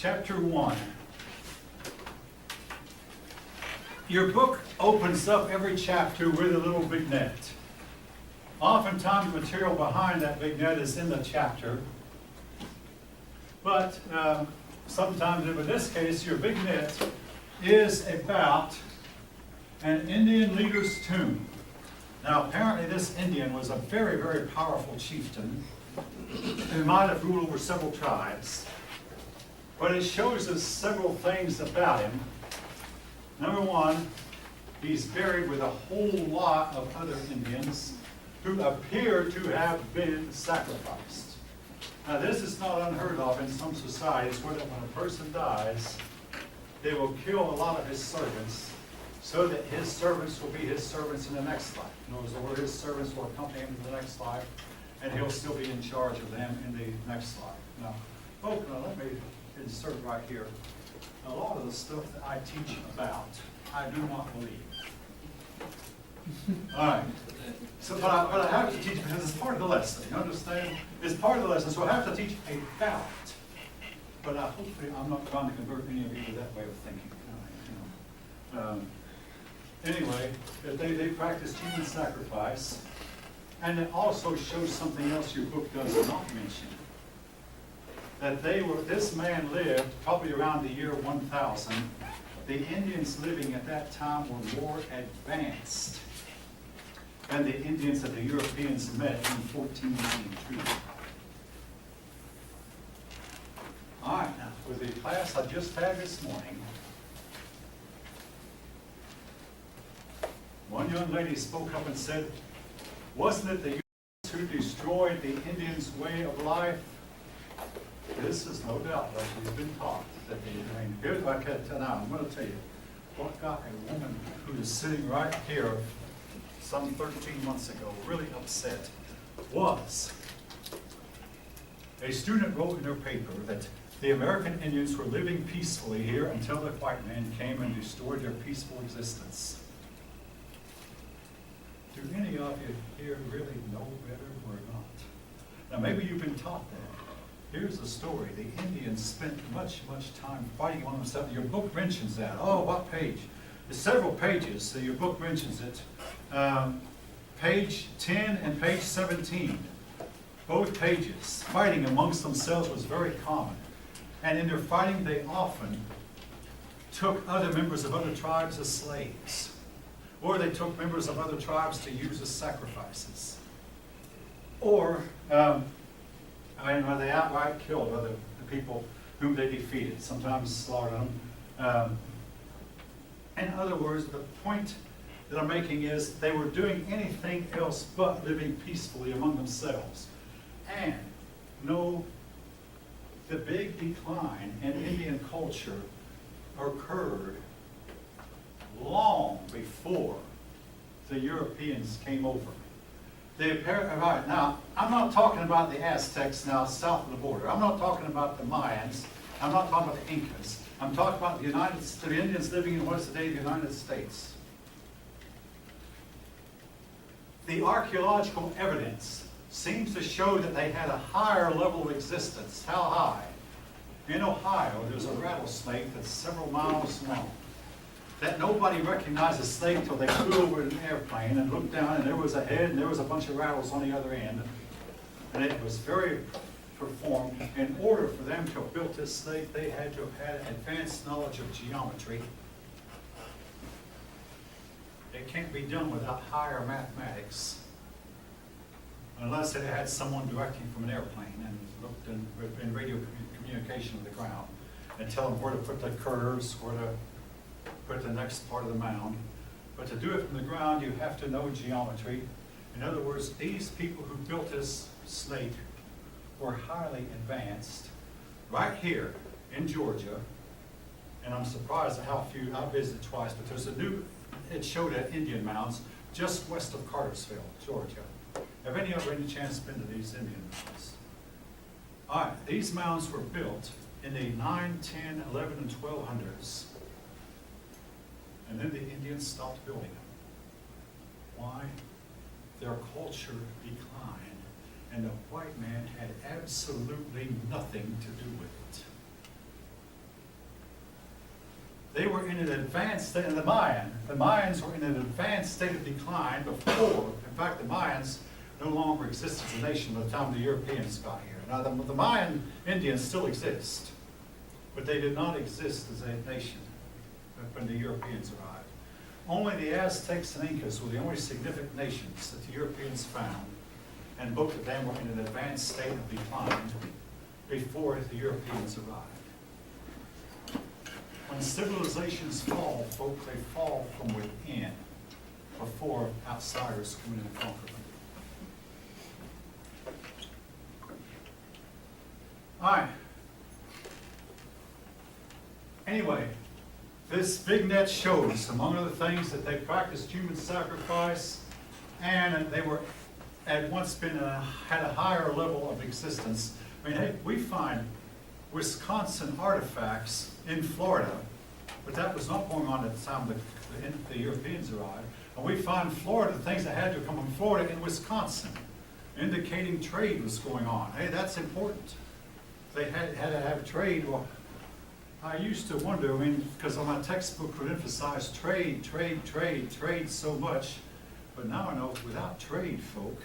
chapter 1. Your book opens up every chapter with a little vignette. Oftentimes the material behind that vignette is in the chapter, but sometimes, in this case, your vignette is about an Indian leader's tomb. Now, apparently this Indian was a very, very powerful chieftain who might have ruled over several tribes. But it shows us several things about him. Number one, he's buried with a whole lot of other Indians who appear to have been sacrificed. Now, this is not unheard of in some societies where when a person dies, they will kill a lot of his servants so that his servants will be his servants in the next life. In other words, the word his servants will accompany him in the next life, and he'll still be in charge of them in the next life. Now, folks, let me insert right here. A lot of the stuff that I teach about, I do not believe. All right. So, but I have to teach because it's part of the lesson. You understand? It's part of the lesson, so I have to teach about. But hopefully, I'm not trying to convert any of you to that way of thinking. Anyway, they practiced human sacrifice, and it also shows something else your book does not mention. That this man lived probably around the year 1000. The Indians living at that time were more advanced than the Indians that the Europeans met in 1492. All right, now, with the class I just had this morning, one young lady spoke up and said, wasn't it the Europeans who destroyed the Indians' way of life? This is no doubt what she's been taught. That here's what I can tell now. I'm going to tell you what got a woman who is sitting right here some 13 months ago really upset was a student wrote in her paper that the American Indians were living peacefully here until the white man came and restored their peaceful existence. Do any of you here really know better or not? Now maybe you've been taught that. Here's the story. The Indians spent much time fighting among themselves. Your book mentions that. Oh, what page? There's several pages, so your book mentions it. Page 10 and page 17. Both pages. Fighting amongst themselves was very common. And in their fighting, they often took other members of other tribes as slaves. Or they took members of other tribes to use as sacrifices. Or they outright killed the people whom they defeated, sometimes slaughtered them. In other words, the point that I'm making is they were doing anything else but living peacefully among themselves. And the big decline in Indian culture occurred long before the Europeans came over. Right, now, I'm not talking about the Aztecs now south of the border. I'm not talking about the Mayans. I'm not talking about the Incas. I'm talking about the Indians living in what is today the United States. The archaeological evidence seems to show that they had a higher level of existence. How high? In Ohio, there's a rattlesnake that's several miles long that nobody recognized a snake till they flew over in an airplane and looked down, and there was a head and there was a bunch of rattles on the other end. And it was very performed. In order for them to have built this snake, they had to have had advanced knowledge of geometry. It can't be done without higher mathematics, unless it had someone directing from an airplane and looked in radio communication with the ground and tell them where to put the curves, where to put the next part of the mound. But to do it from the ground, you have to know geometry. In other words, these people who built this snake were highly advanced right here in Georgia. And I'm surprised at how few, I visited twice, but there's it showed at Indian mounds just west of Cartersville, Georgia. Have any of you any chance been to these Indian mounds? All right, these mounds were built in the 9, 10, 11, and 1200s. And then the Indians stopped building them. Why? Their culture declined, and the white man had absolutely nothing to do with it. they were in an advanced state, and the Mayans were in an advanced state of decline before. In fact, the Mayans no longer exist as a nation by the time the Europeans got here. Now, the Mayan Indians still exist, but they did not exist as a nation when the Europeans arrived. Only the Aztecs and Incas were the only significant nations that the Europeans found, and both of them were in an advanced state of decline before the Europeans arrived. When civilizations fall, folk, they fall from within before outsiders come in and conquer them. All right. Anyway, this big net shows, among other things, that they practiced human sacrifice, and they were had once been had a higher level of existence. I mean, hey, we find Wisconsin artifacts in Florida, but that was not going on at the time the Europeans arrived. And we find Florida, things that had to come from Florida in Wisconsin, indicating trade was going on. Hey, that's important. They had to have trade. Well, I used to wonder, I mean, because on my textbook would emphasize trade so much, but now I know without trade, folk.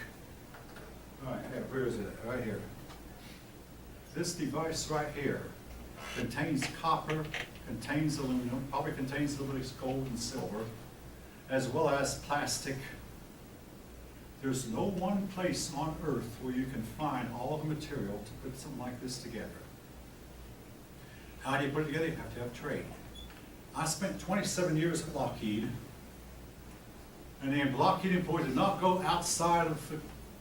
All right, where is it? Right here. This device right here contains copper, contains aluminum, probably contains a little bit of gold and silver, as well as plastic. There's no one place on earth where you can find all the material to put something like this together. How do you put it together? You have to have trade. I spent 27 years at Lockheed, and the Lockheed employees did not go outside of the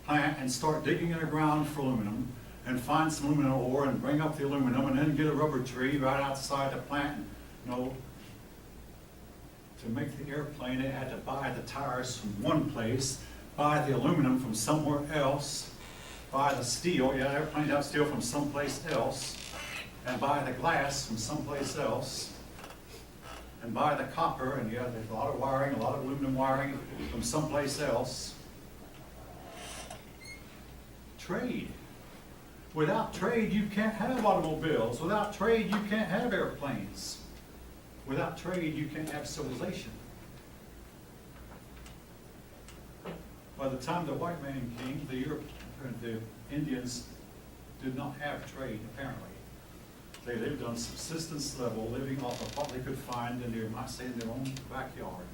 plant and start digging in the ground for aluminum and find some aluminum ore and bring up the aluminum and then get a rubber tree right outside the plant. No. To make the airplane, they had to buy the tires from one place, buy the aluminum from somewhere else, buy the steel, yeah, airplanes have steel from someplace else, and buy the glass from someplace else, and buy the copper, and yeah, there's a lot of wiring, a lot of aluminum wiring from someplace else. Trade. Without trade, you can't have automobiles. Without trade, you can't have airplanes. Without trade, you can't have civilization. By the time the white man came, the Indians did not have trade, apparently. They lived on subsistence level, living off of what they could find in their, might say, in their own backyard.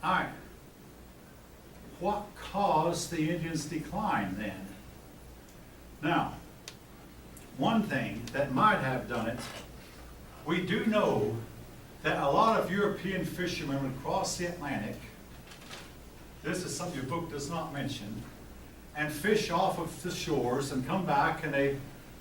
All right. What caused the Indians' decline then? Now, one thing that might have done it, we do know that a lot of European fishermen would cross the Atlantic. This is something your book does not mention, and fish off of the shores and come back, and they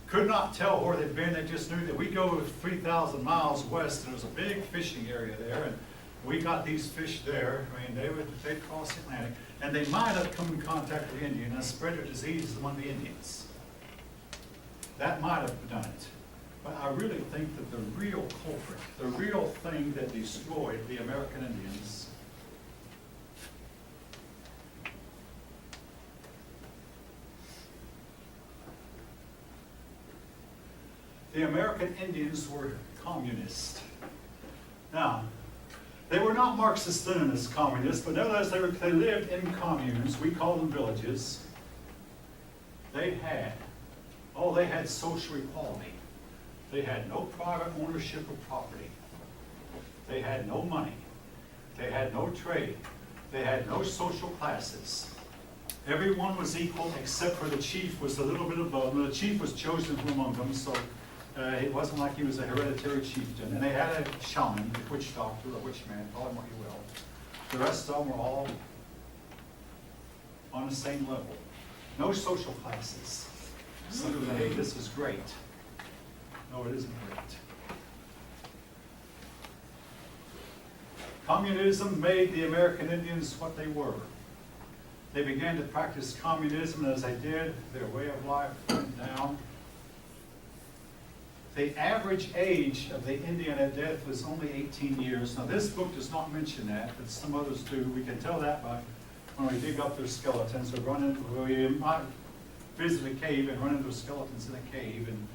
could not tell where they'd been. They just knew that we go 3,000 miles west, and there's a big fishing area there, and we got these fish there. I mean, they'd cross the Atlantic, and they might have come in contact with the Indian and spread their diseases among the Indians. That might have done it. But I really think that the real culprit, the real thing that destroyed the American Indians, the American Indians were communist. Now, they were not Marxist-Leninist communists, but nevertheless they lived in communes. We call them villages. They had social equality. They had no private ownership of property. They had no money. They had no trade. They had no social classes. Everyone was equal except for the chief was a little bit above them. The chief was chosen from among them, so it wasn't like he was a hereditary chieftain. And they had a shaman, a witch doctor, a witch man, call him what you will. The rest of them were all on the same level. No social classes. Some people say, hey, this is great. No, it isn't great. Communism made the American Indians what they were. They began to practice communism, and as they did, their way of life went down. The average age of the Indian at death was only 18 years. Now, this book does not mention that, but some others do. We can tell that by when we dig up their skeletons. We might visit a cave and run into the skeletons in a cave and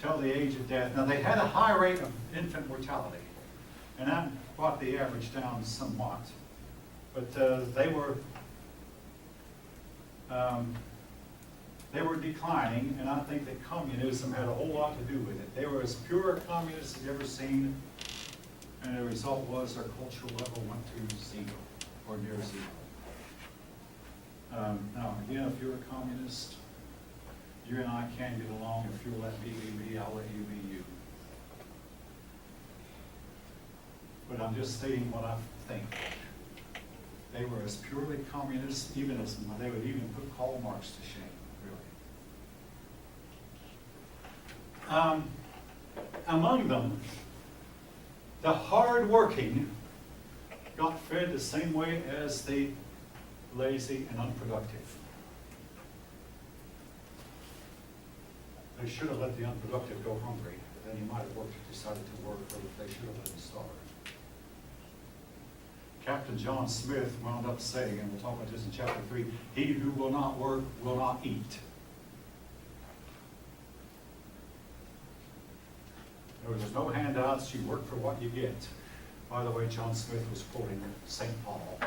tell the age of death. Now, they had a high rate of infant mortality. and that brought the average down somewhat. But they were declining, and I think that communism had a whole lot to do with it. They were as pure a communist as you've ever seen, and the result was their cultural level went to zero, or near zero. Now, again, if you're a communist, you and I can get along. If you'll let me be me, I'll let you be you. But I'm just stating what I think. They were as purely communist, even as they would even put Karl Marx to shame, really. Among them, the hard-working got fed the same way as the lazy and unproductive. They should have let the unproductive go hungry, but then he might have decided to work, or they should have let him starve. Captain John Smith wound up saying, and we'll talk about this in chapter 3, he who will not work will not eat. There's no handouts, you work for what you get. By the way, John Smith was quoting St. Paul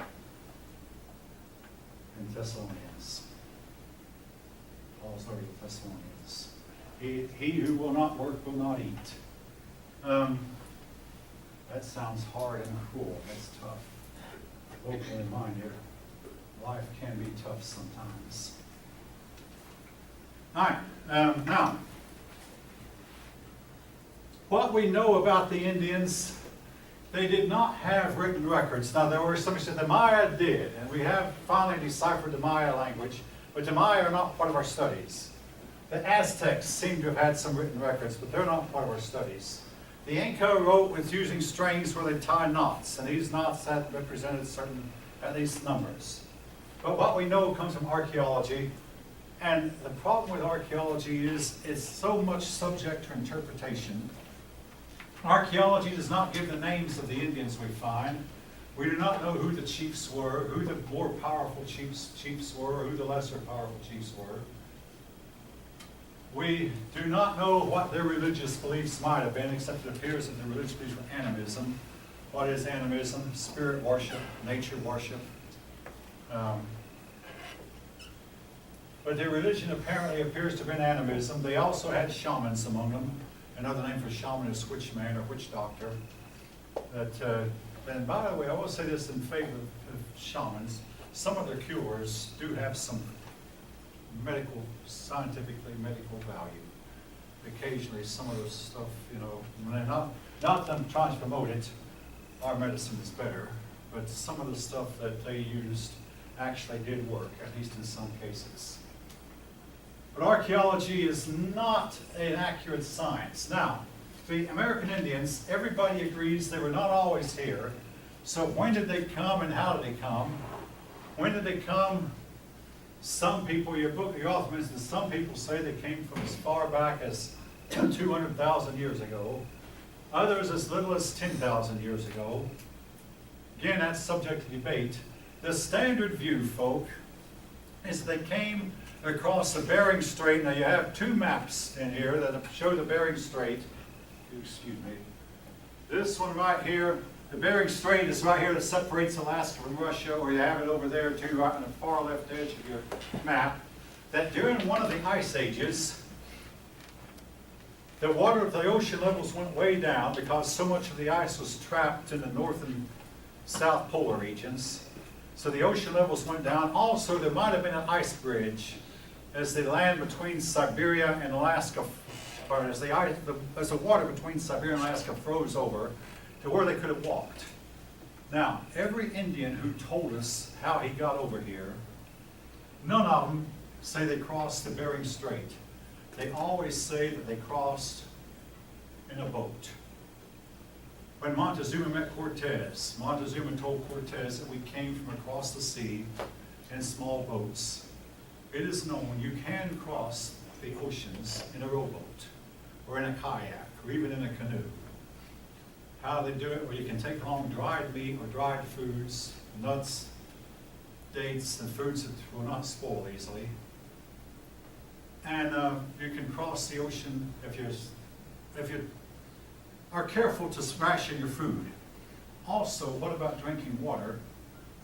in Thessalonians. Paul's letter to Thessalonians. He who will not work will not eat. That sounds hard and cruel. That's tough. Hopefully in mind here, life can be tough sometimes. All right, now, what we know about the Indians, they did not have written records. Now, there were some who said the Maya did, and we have finally deciphered the Maya language, but the Maya are not part of our studies. The Aztecs seem to have had some written records, but they're not part of our studies. The Inca wrote with using strings where they tie knots, and these knots had represented certain, at least numbers. But what we know comes from archaeology, and the problem with archaeology is it's so much subject to interpretation. Archaeology does not give the names of the Indians we find. We do not know who the chiefs were, who the more powerful chiefs were, or who the lesser powerful chiefs were. We do not know what their religious beliefs might have been, except it appears that their religious beliefs were animism. What is animism? Spirit worship, nature worship. But their religion apparently appears to have been animism. They also had shamans among them. Another name for shaman is witchman or witch doctor. And by the way, I will say this in favor of shamans. Some of their cures do have some scientifically medical value. Occasionally, some of the stuff, when they're not them trying to promote it, our medicine is better, but some of the stuff that they used actually did work, at least in some cases. But archaeology is not an accurate science. Now, the American Indians, everybody agrees they were not always here. So when did they come and how did they come? When did they come? Some people, your author mentions, some people say they came from as far back as 200,000 years ago. Others as little as 10,000 years ago. Again, that's subject to debate. The standard view, folk, is they came across the Bering Strait. Now you have two maps in here that show the Bering Strait. Excuse me. This one right here, the Bering Strait is right here that separates Alaska from Russia, or you have it over there too, right on the far left edge of your map, that during one of the ice ages, the water of the ocean levels went way down because so much of the ice was trapped in the north and south polar regions. So the ocean levels went down. Also, there might have been an ice bridge as the land between Siberia and Alaska, or as the water between Siberia and Alaska froze over to where they could have walked. Now, every Indian who told us how he got over here, none of them say they crossed the Bering Strait. They always say that they crossed in a boat. When Montezuma met Cortez, Montezuma told Cortez that we came from across the sea in small boats. It is known you can cross the oceans in a rowboat, or in a kayak, or even in a canoe. How they do it? Well, you can take along dried meat or dried foods, nuts, dates, and foods that will not spoil easily. And you can cross the ocean if you are careful to ration your food. Also, what about drinking water?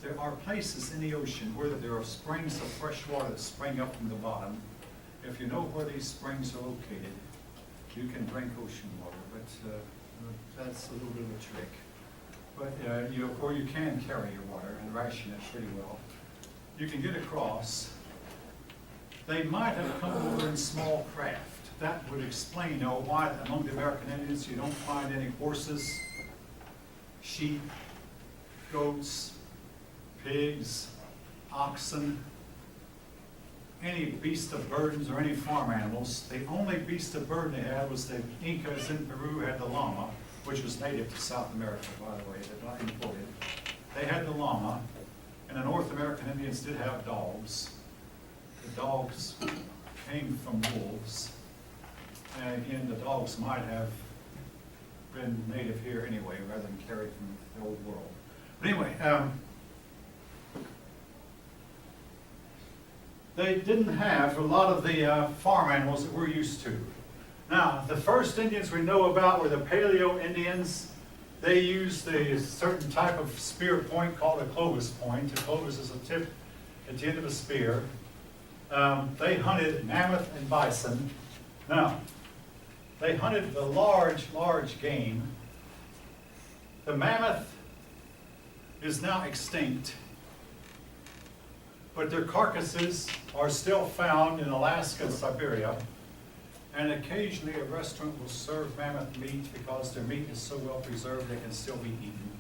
There are places in the ocean where there are springs of fresh water that spring up from the bottom. If you know where these springs are located, you can drink ocean water, but that's a little bit of a trick. But or you can carry your water and ration it pretty well. You can get across. They might have come over in small craft. That would explain, why among the American Indians you don't find any horses, sheep, goats, pigs, oxen, any beast of burdens or any farm animals. The only beast of burden they had was the Incas in Peru had the llama, which was native to South America, by the way, they're not imported. They had the llama, and the North American Indians did have dogs. The dogs came from wolves, and again, the dogs might have been native here anyway, rather than carried from the old world. But anyway, they didn't have a lot of the farm animals that we're used to. Now, the first Indians we know about were the Paleo Indians. They used a certain type of spear point called a Clovis point. A Clovis is a tip at the end of a spear. They hunted mammoth and bison. Now, they hunted the large game. The mammoth is now extinct, but their carcasses are still found in Alaska and Siberia, and occasionally a restaurant will serve mammoth meat because their meat is so well preserved they can still be eaten,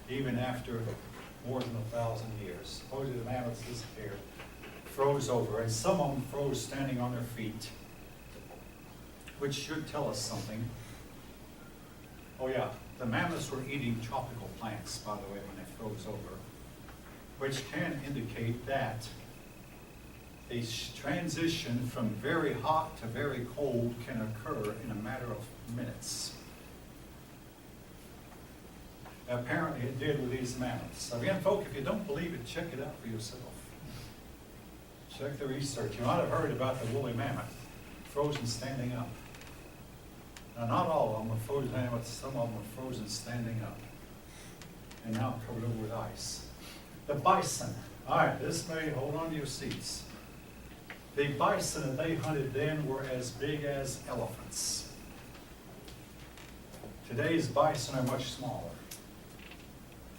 even after more than 1,000 years. Supposedly the mammoths disappeared, froze over, and some of them froze standing on their feet, which should tell us something. Oh yeah, the mammoths were eating tropical plants, by the way, when they froze over, which can indicate that a transition from very hot to very cold can occur in a matter of minutes. Apparently it did with these mammoths. Again, folks, if you don't believe it, check it out for yourself. Check the research. You might have heard about the woolly mammoth, frozen standing up. Now, not all of them were frozen mammoths, some of them were frozen standing up, and now covered over with ice. The bison. All right, this may, hold on to your seats. The bison that they hunted then were as big as elephants. Today's bison are much smaller.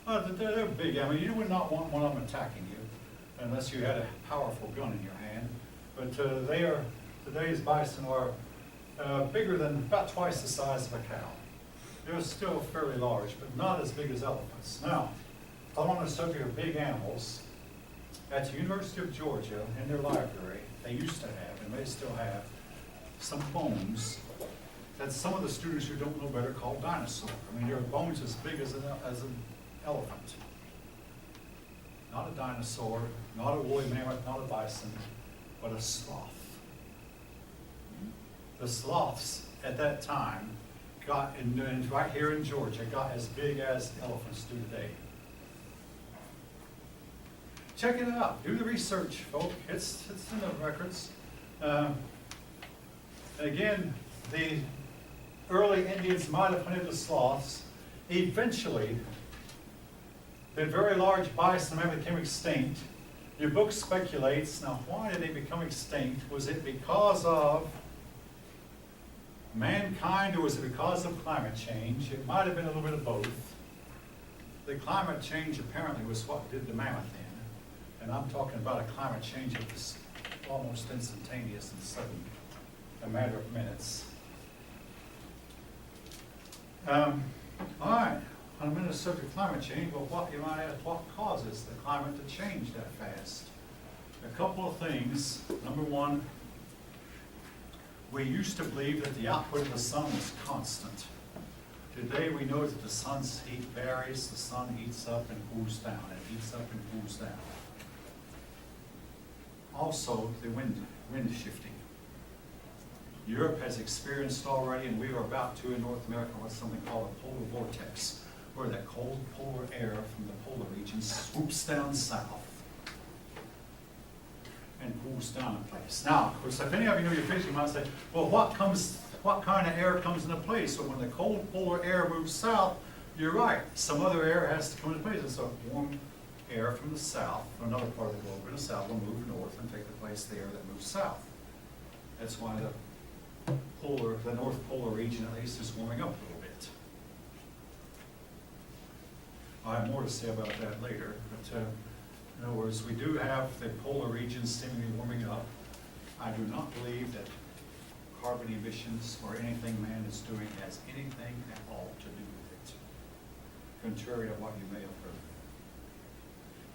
They're big. I mean, you would not want one of them attacking you unless you had a powerful gun in your hand. But today's bison are bigger than about twice the size of a cow. They're still fairly large, but not as big as elephants. Now, on the subject of big animals, at the University of Georgia, in their library, they used to have, and they still have, some bones that some of the students who don't know better call dinosaur. I mean, there are bones as big as an elephant. Not a dinosaur, not a woolly mammoth, not a bison, but a sloth. The sloths at that time got, right here in Georgia, got as big as elephants do today. Check it out. Do the research, folks. It's in the records. Again, the early Indians might have hunted the sloths. Eventually, the very large bison became extinct. Your book speculates, now why did they become extinct? Was it because of mankind or was it because of climate change? It might have been a little bit of both. The climate change apparently was what did the mammoth in. And I'm talking about a climate change that was almost instantaneous and sudden, a matter of minutes. All right, on the subject of climate change, well, what you might ask, what causes the climate to change that fast? A couple of things. Number one, we used to believe that the output of the sun was constant. Today we know that the sun's heat varies, the sun heats up and cools down, it heats up and cools down. Also, the wind shifting. Europe has experienced already, and we are about to in North America, what's something called a polar vortex, where that cold polar air from the polar region swoops down south and cools down a place. Now, of course, if any of you know your physics, you might say, well, what kind of air comes into place? So when the cold polar air moves south, you're right, some other air has to come into place, and so warm air from the south, from another part of the globe in the south, will move north and take the place of the air that moves south. That's why the North Polar region at least is warming up a little bit. I have more to say about that later, but in other words, we do have the polar regions seemingly warming up. I do not believe that carbon emissions or anything man is doing has anything at all to do with it, contrary to what you may have heard.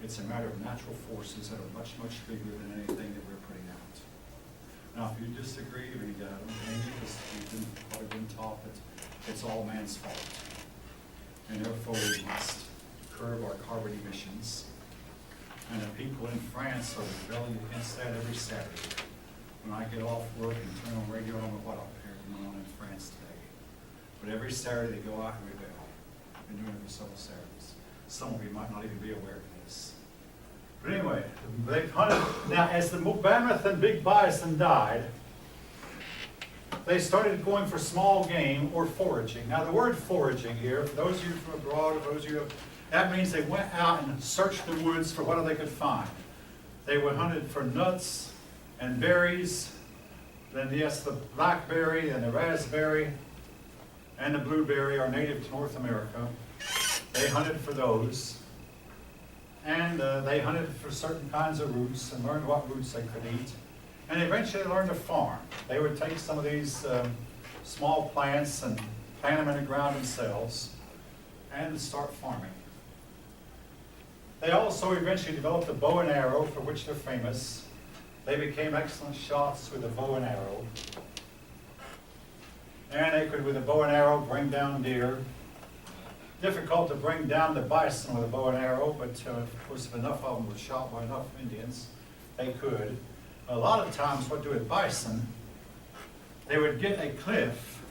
It's a matter of natural forces that are much, much bigger than anything that we're putting out. Now, if you disagree, I mean, don't blame you, because you've probably been taught that it's all man's fault. And therefore we must curb our carbon emissions. And the people in France are rebelling against that every Saturday. When I get off work and turn on radio, I don't know what going on in France today. But every Saturday they go out and rebel. I've been doing it for several Saturdays. Some of you might not even be aware of this. But anyway, they've hunted. Now, as the mammoth and big bison died, they started going for small game or foraging. Now, the word foraging here, for those of you from abroad, or those of you, that means they went out and searched the woods for what they could find. They were hunted for nuts and berries. Then, yes, the blackberry and the raspberry and the blueberry are native to North America. They hunted for those. And they hunted for certain kinds of roots and learned what roots they could eat. And eventually they learned to farm. They would take some of these small plants and plant them in the ground themselves and start farming. They also eventually developed a bow and arrow, for which they're famous. They became excellent shots with a bow and arrow. And they could, with a bow and arrow, bring down deer. Difficult to bring down the bison with a bow and arrow, but of course if enough of them were shot by enough Indians, they could. A lot of times what do with bison, they would get a cliff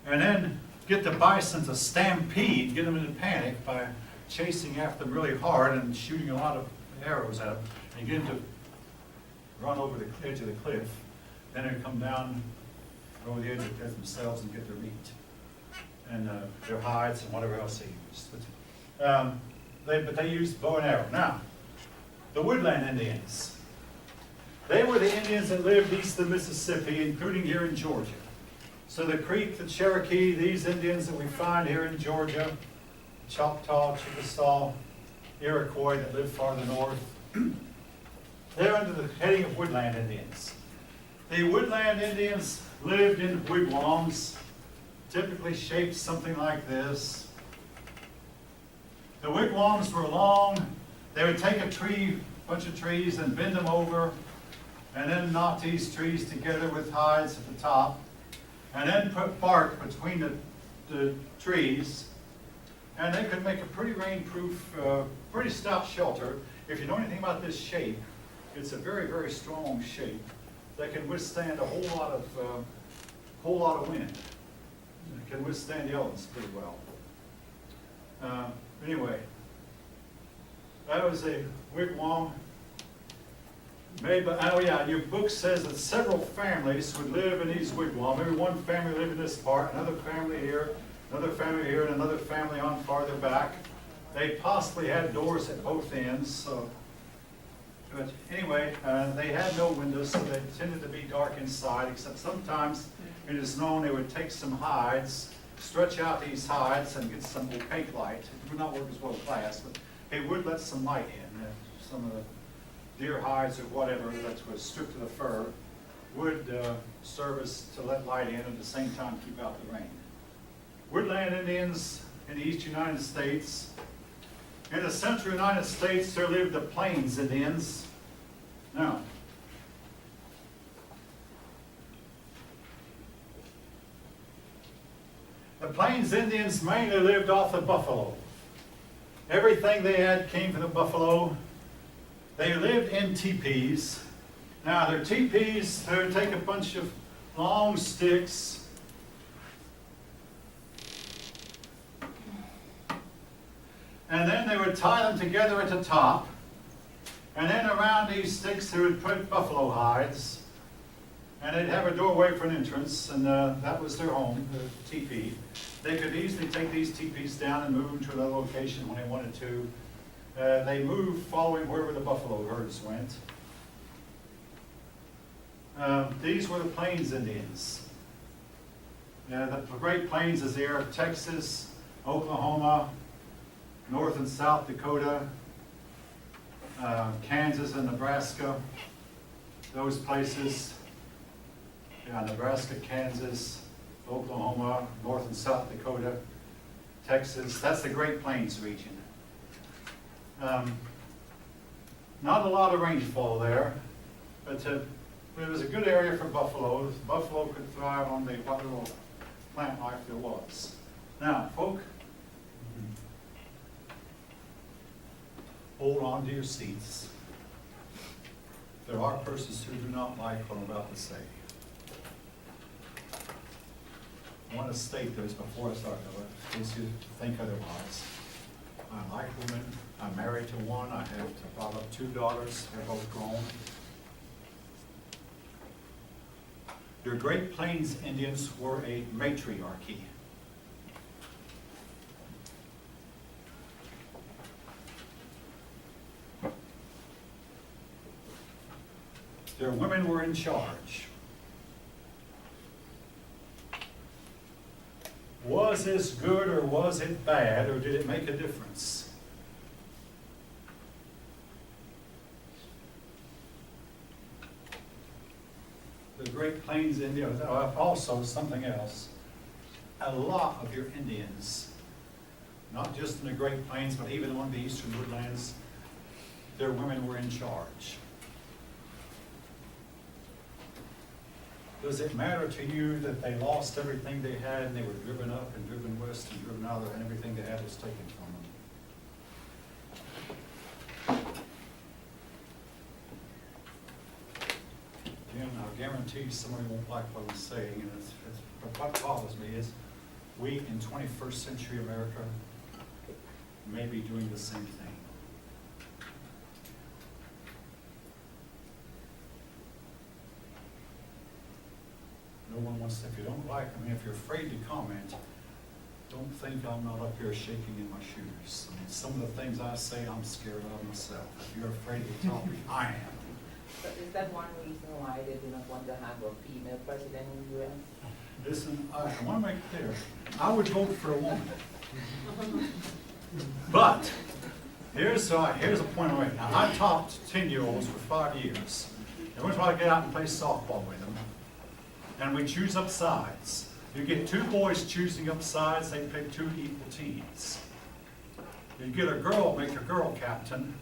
and then get the bison to stampede, get them into panic by chasing after them really hard and shooting a lot of arrows at them, and get them to run over the edge of the cliff. Then they'd come down over the edge of the cliff themselves and get their meat and their hides and whatever else they used. But they used bow and arrow. Now, the woodland Indians, they were the Indians that lived east of the Mississippi, including here in Georgia. So the Creek, the Cherokee, these Indians that we find here in Georgia, Choctaw, Chickasaw, Iroquois that live farther north, they're under the heading of woodland Indians. The woodland Indians lived in wigwams, typically shaped something like this. The wigwams were long. They would take a bunch of trees and bend them over, and then knot these trees together with hides at the top, and then put bark between the trees, and they could make a pretty rain-proof, pretty stout shelter. If you know anything about this shape, it's a very, very strong shape that can withstand a whole lot of wind. It can withstand the elements pretty well. Anyway, that was a wigwam made by, oh yeah, your book says that several families would live in these wigwams. Maybe one family lived in this part, another family here, and another family on farther back. They possibly had doors at both ends, so. But anyway, they had no windows, so they tended to be dark inside, except sometimes it is known they would take some hides, stretch out these hides, and get some opaque light. It would not work as well as glass, but it would let some light in. Some of the deer hides or whatever that was stripped of the fur would serve as to let light in and at the same time keep out the rain. Woodland Indians in the east United States. In the central United States, there lived the Plains Indians. Now, the Plains Indians mainly lived off the buffalo. Everything they had came from the buffalo. They lived in teepees. Now, their teepees, they would take a bunch of long sticks, and then they would tie them together at the top, and then around these sticks they would put buffalo hides, and they'd have a doorway for an entrance, and that was their home, the teepee. They could easily take these teepees down and move them to another location when they wanted to. They moved following wherever the buffalo herds went. These were the Plains Indians. The Great Plains is the area of Texas, Oklahoma, North and South Dakota, Kansas and Nebraska, those places. Yeah, Nebraska, Kansas, Oklahoma, North and South Dakota, Texas. That's the Great Plains region. Not a lot of rainfall there, but it was a good area for buffalo. Buffalo could thrive on what little plant life there was. Now, folk, hold on to your seats. There are persons who do not like what I'm about to say. I want to state this before I start, in case you think otherwise. I like women. I'm married to one. I have brought up 2 daughters. They're both grown. Your Great Plains Indians were a matriarchy. Their women were in charge. Was this good or was it bad, or did it make a difference? The Great Plains Indians, also something else. A lot of your Indians, not just in the Great Plains, but even on the eastern woodlands, their women were in charge. Does it matter to you that they lost everything they had and they were driven up and driven west and driven out and everything they had was taken from them? Again, I guarantee somebody won't like what I'm saying, and but what bothers me is we in 21st century America may be doing the same thing. No one wants to, if you don't like, if you're afraid to comment, don't think I'm not up here shaking in my shoes. Some of the things I say, I'm scared of myself. If you're afraid to tell me, I am. So is that one reason why they do not want to have a female president in the U.S.? Listen, I want to make it clear, I would vote for a woman. But, here's a point I'm making. Now, I taught 10-year-olds for 5 years. Every once in a while I get out and play softball with them. And we choose up sides. You get 2 boys choosing up sides, they pick 2 equal teams. You get a girl, make a girl captain,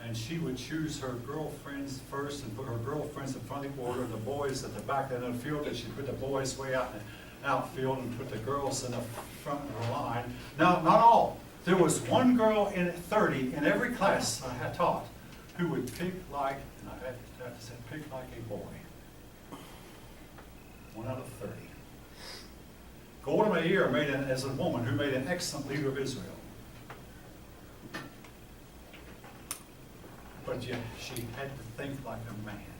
and she would choose her girlfriends first and put her girlfriends in front of the order, the boys at the back of the field, and she'd put the boys way out in the outfield and put the girls in the front of the line. Now, not all. There was one girl in 30 in every class I had taught who would pick like, and I had to say, pick like a boy. 1 out of 30. Golda Meir as a woman who made an excellent leader of Israel. But yet she had to think like a man.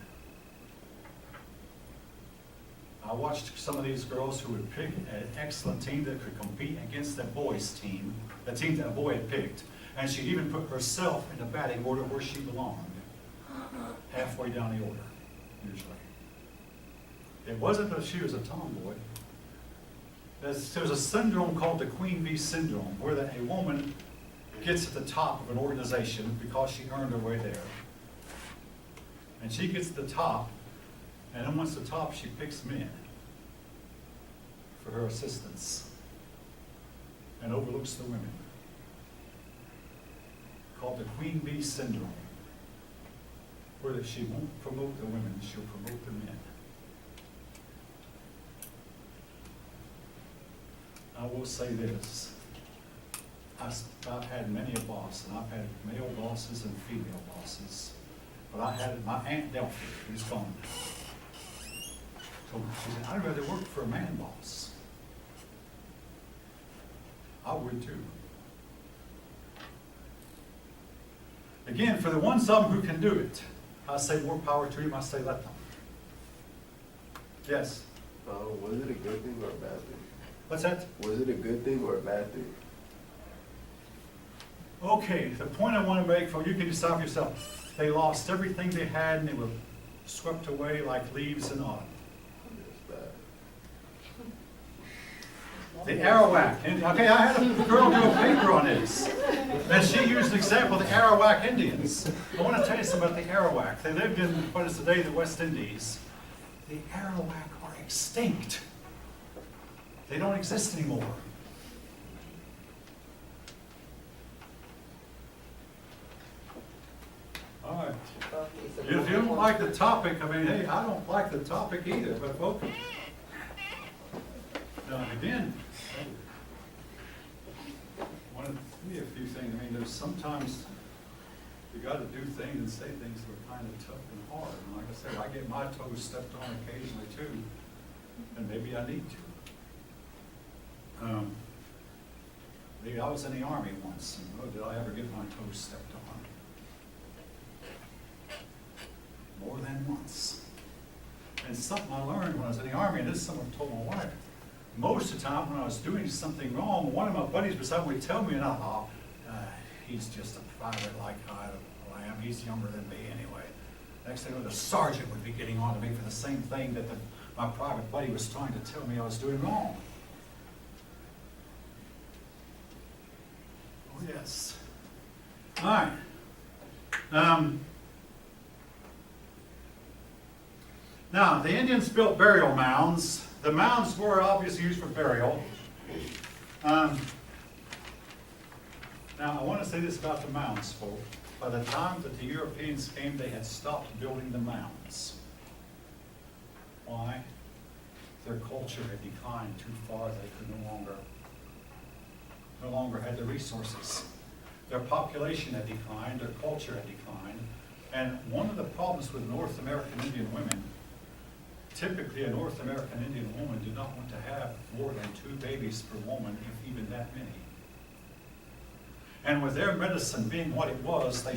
I watched some of these girls who would pick an excellent team that could compete against the boys' team, the team that a boy had picked, and she'd even put herself in the batting order where she belonged, halfway down the order, usually. It wasn't that she was a tomboy. There's a syndrome called the Queen Bee syndrome, where a woman gets at the top of an organization because she earned her way there. And she gets to the top, and then once the top, she picks men for her assistants and overlooks the women. Called the Queen Bee syndrome, where she won't promote the women, she'll promote the men. I will say this, I've had many a boss, and I've had male bosses and female bosses, but I had my Aunt Delphi, who's gone. So she said, I'd rather work for a man boss. I would too. Again, for the ones of them who can do it, I say more power to them, I say let them. Yes? Was it a good thing or a bad thing? What's that? Was it a good thing or a bad thing? Okay, the point I want to make, for you can decide for yourself, they lost everything they had and they were swept away like leaves in autumn. It's bad. The Arawak, and, okay, I had a girl do a paper on this, and she used the example of the Arawak Indians. I want to tell you something about the Arawak. They lived in what is today the West Indies. The Arawak are extinct. They don't exist anymore. All right. Okay, so If you don't like the topic, I mean, hey, I don't like the topic either, but folks. Now, again, want to see a few things. I mean, there's sometimes you got to do things and say things that are kind of tough and hard. And like I said, I get my toes stepped on occasionally too, and maybe I need to. Maybe I was in the Army once, and oh, did I ever get my toes stepped on? More than once. And something I learned when I was in the Army, and this is something I told my wife. Most of the time when I was doing something wrong, one of my buddies beside me would tell me, and I thought, he's just a private like I am. He's younger than me anyway. Next thing I know, the sergeant would be getting on to me for the same thing that my private buddy was trying to tell me I was doing wrong. Oh, yes. All right. Now, the Indians built burial mounds. The mounds were obviously used for burial. Now, I want to say this about the mounds, folks. By the time that the Europeans came, they had stopped building the mounds. Why? Their culture had declined too far. They could no longer had the resources. Their population had declined. Their culture had declined. And one of the problems with North American Indian women, typically a North American Indian woman did not want to have more than 2 babies per woman, if even that many. And with their medicine being what it was, they